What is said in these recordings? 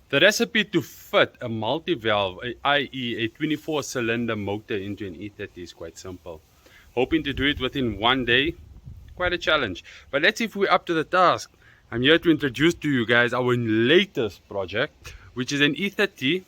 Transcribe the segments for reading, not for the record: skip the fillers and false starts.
The recipe to fit a multi-valve, i.e. a 24-cylinder motor into an E30 is quite simple. Hoping to do it within one day, quite a challenge. But let's see if we're up to the task. I'm here to introduce to you guys our latest project, which is an E30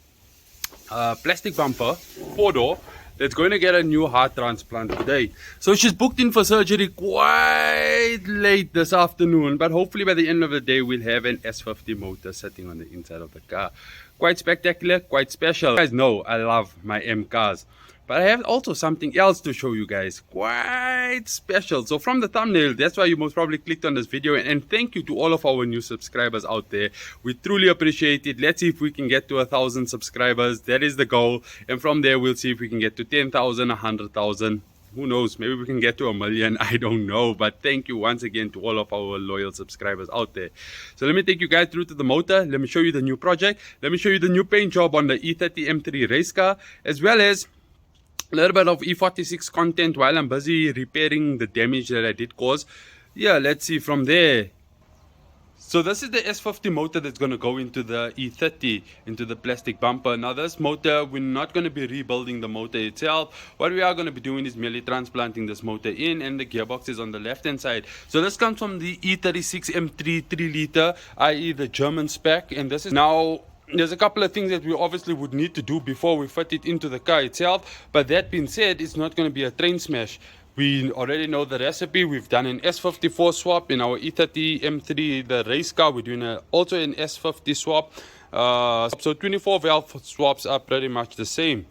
plastic bumper, 4-door, that's going to get a new heart transplant today. So she's booked in for surgery quite late this afternoon, but hopefully by the end of the day we'll have an S50 motor sitting on the inside of the car. Quite spectacular, quite special. You guys know I love my M cars, but I have also something else to show you guys, quite special. So from the thumbnail, that's why you most probably clicked on this video. And thank you to all of our new subscribers out there. We truly appreciate it. Let's see if we can get to 1,000 subscribers. That is the goal. And from there, we'll see if we can get to 10,000, 100,000. Who knows? Maybe we can get to 1 million. I don't know. But thank you once again to all of our loyal subscribers out there. So let me take you guys through to the motor. Let me show you the new project. Let me show you the new paint job on the E30 M3 race car, as well as a little bit of E46 content while I'm busy repairing the damage that I did cause. Yeah, let's see from there. So this is the S50 motor that's going to go into the E30, into the plastic bumper. Now this motor, we're not going to be rebuilding the motor itself. What we are going to be doing is merely transplanting this motor in, and the gearbox is on the left hand side. So this comes from the E36 M3 3-liter, i.e. the German spec, and this is now... There's a couple of things that we obviously would need to do before we fit it into the car itself. But that being said, it's not going to be a train smash. We already know the recipe. We've done an S54 swap in our E30 M3, the race car. We're doing also an S50 swap. So 24 valve swaps are pretty much the same.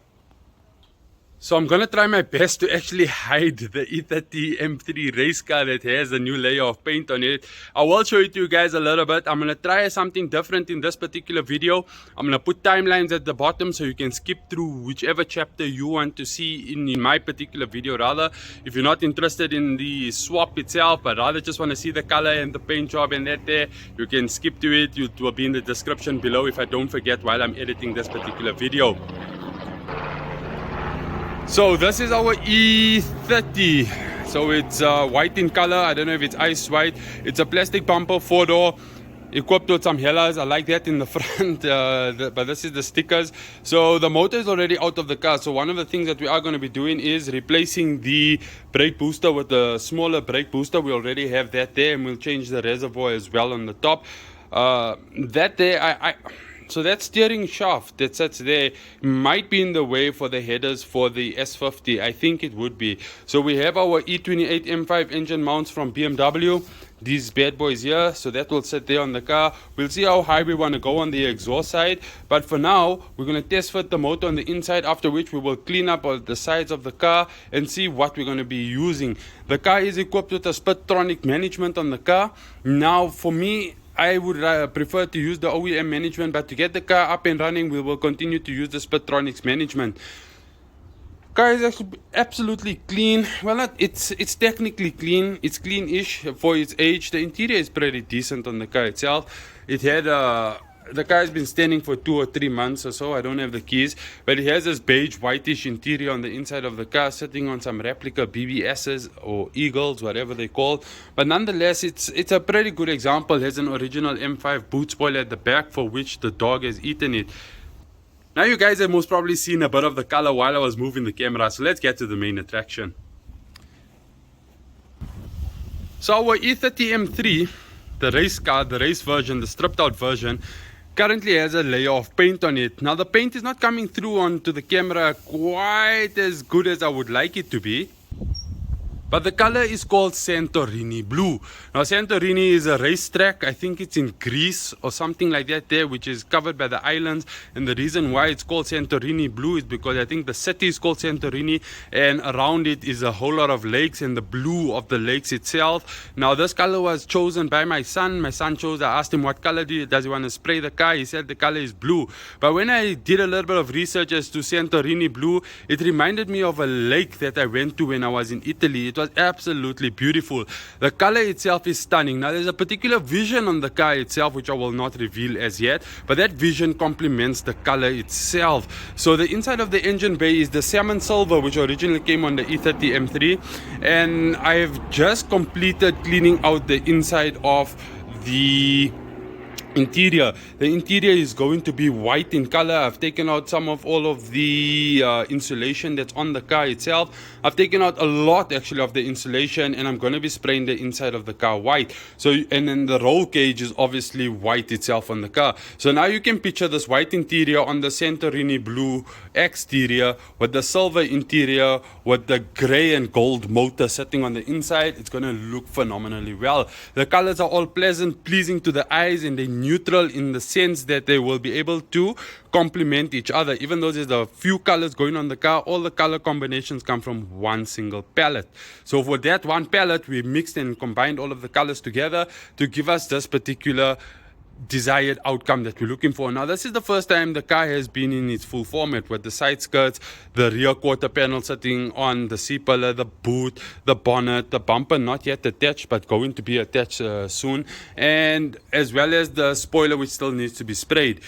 So I'm going to try my best to actually hide the E30 M3 race car that has a new layer of paint on it. I will show it to you guys a little bit. I'm going to try something different in this particular video. I'm going to put timelines at the bottom so you can skip through whichever chapter you want to see in my particular video. Rather, if you're not interested in the swap itself, but rather just want to see the color and the paint job and that there, you can skip to it. It will be in the description below if I don't forget while I'm editing this particular video. So this is our E30. So it's white in color. I don't know if it's ice white. It's a plastic bumper, 4-door, equipped with some hellas. I like that in the front, but this is the stickers. So the motor is already out of the car. So one of the things that we are going to be doing is replacing the brake booster with a smaller brake booster. We already have that there, and we'll change the reservoir as well on the top. That there, so that steering shaft that sits there might be in the way for the headers for the S50. I think it would be. So we have our E28 M5 engine mounts from BMW. These bad boys here. So that will sit there on the car. We'll see how high we want to go on the exhaust side. But for now, we're going to test fit the motor on the inside, after which we will clean up the sides of the car and see what we're going to be using. The car is equipped with a Spitronic management on the car. Now, for me, I would prefer to use the OEM management, but to get the car up and running, we will continue to use the Spitronics management. Car is actually absolutely clean. Well, it's technically clean. It's clean-ish for its age. The interior is pretty decent on the car itself. It had the car has been standing for 2 or 3 months or so. I don't have the keys, but it has this beige whitish interior on the inside of the car, sitting on some replica BBSs or Eagles, whatever they call. But nonetheless, it's a pretty good example. It has an original M5 boot spoiler at the back, for which the dog has eaten it. Now you guys have most probably seen a bit of the color while I was moving the camera, so let's get to the main attraction. So our E30 M3, the race car, the race version, the stripped out version, currently has a layer of paint on it. Now the paint is not coming through onto the camera quite as good as I would like it to be, but the color is called Santorini Blue. Now Santorini is a racetrack. I think it's in Greece or something like that there, which is covered by the islands. And the reason why it's called Santorini Blue is because I think the city is called Santorini, and around it is a whole lot of lakes and the blue of the lakes itself. Now this color was chosen by my son. My son chose, I asked him what color does he want to spray the car. He said the color is blue. But when I did a little bit of research as to Santorini Blue, it reminded me of a lake that I went to when I was in Italy. It was absolutely beautiful. The color itself is stunning. Now there's a particular vision on the car itself which I will not reveal as yet, but that vision complements the color itself. So the inside of the engine bay is the salmon silver, which originally came on the E30 M3, and I've just completed cleaning out the inside of the interior. The interior is going to be white in color. I've taken out some of all of the insulation that's on the car itself. I've taken out a lot actually of the insulation, and I'm going to be spraying the inside of the car white. So, and then the roll cage is obviously white itself on the car. So now you can picture this white interior on the Santorini blue exterior with the silver interior with the gray and gold motor sitting on the inside. It's going to look phenomenally well. The colors are all pleasant, pleasing to the eyes, and they neutral in the sense that they will be able to complement each other. Even though there's a few colors going on the car, all the color combinations come from one single palette. So for that one palette, we mixed and combined all of the colors together to give us this particular desired outcome that we're looking for. Now this is the first time the car has been in its full format, with the side skirts, the rear quarter panel sitting on the C-pillar, the boot, the bonnet, the bumper not yet attached but going to be attached soon, and as well as the spoiler, which still needs to be sprayed.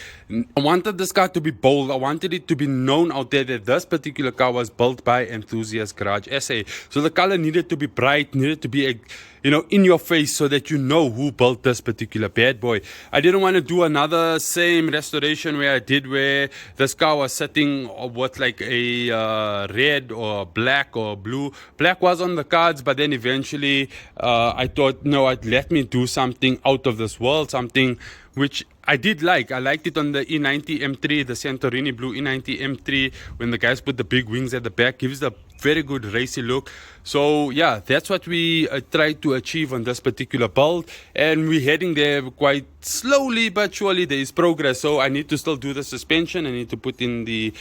I wanted this car to be bold. I wanted it to be known out there that this particular car was built by Enthusiast Garage SA. So the color needed to be bright, needed to be in your face, so that you know who built this particular bad boy. I didn't want to do another same restoration where this car was sitting with like a red or black or blue. Black was on the cards, but then eventually I thought, no, let me do something out of this world, something which I did like. I liked it on the E90 M3, the Santorini blue E90 M3, when the guys put the big wings at the back. Gives a very good racy look. So yeah, that's what we tried to achieve on this particular build, and we're heading there quite slowly but surely. There is progress. So I need to still do the suspension. I need to put in the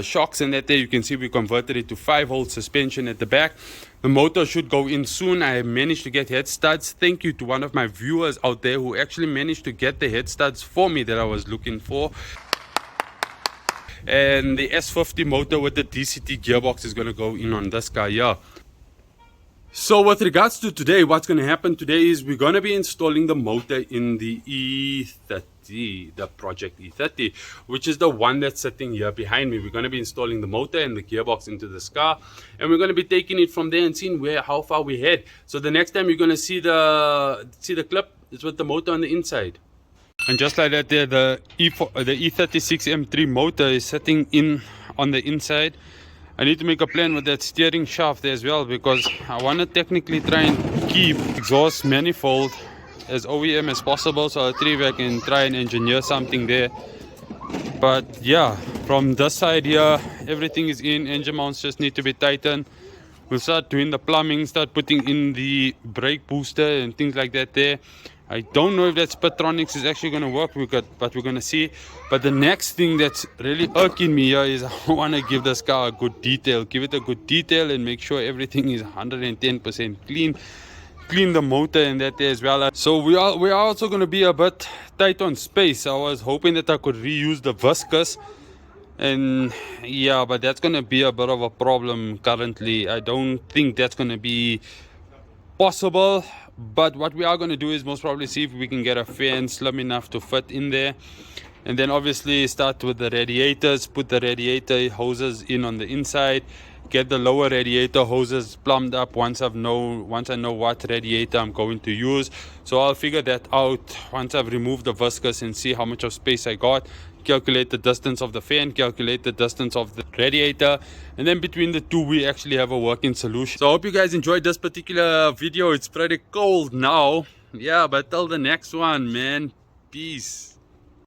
shocks, and that there you can see we converted it to 5-hole suspension at the back. The motor should go in soon. I managed to get head studs. Thank you to one of my viewers out there who actually managed to get the head studs for me that I was looking for. And the S50 motor with the DCT gearbox is going to go in on this car here. So with regards to today, what's going to happen today is we're going to be installing the motor in the E30, the Project E30, which is the one that's sitting here behind me. We're going to be installing the motor and the gearbox into this car, and we're going to be taking it from there and seeing how far we head. So the next time you're going to see the clip is with the motor on the inside. And just like that there, the E36 M3 motor is sitting in on the inside. I need to make a plan with that steering shaft there as well, because I want to technically try and keep exhaust manifold as OEM as possible, so I can try and engineer something there. But yeah, from this side here, everything is in. Engine mounts just need to be tightened. We'll start doing the plumbing, start putting in the brake booster and things like that there. I don't know if that Spatronics is actually going to work, but we're going to see. But the next thing that's really irking me here is I want to give this car a good detail. Give it a good detail and make sure everything is 110% clean. Clean the motor and that there as well. So we are also going to be a bit tight on space. I was hoping that I could reuse the viscous. And yeah, but that's going to be a bit of a problem currently. I don't think that's going to be possible. But what we are going to do is most probably see if we can get a fan slim enough to fit in there, and then obviously start with the radiators. Put the radiator hoses in on the inside, get the lower radiator hoses plumbed up once I know what radiator I'm going to use. So I'll figure that out once I've removed the viscous and see how much of space I got. Calculate the distance of the fan, calculate the distance of the radiator, and then between the two we actually have a working solution. So I hope you guys enjoyed this particular video. It's pretty cold now, yeah, but till the next one, man, peace.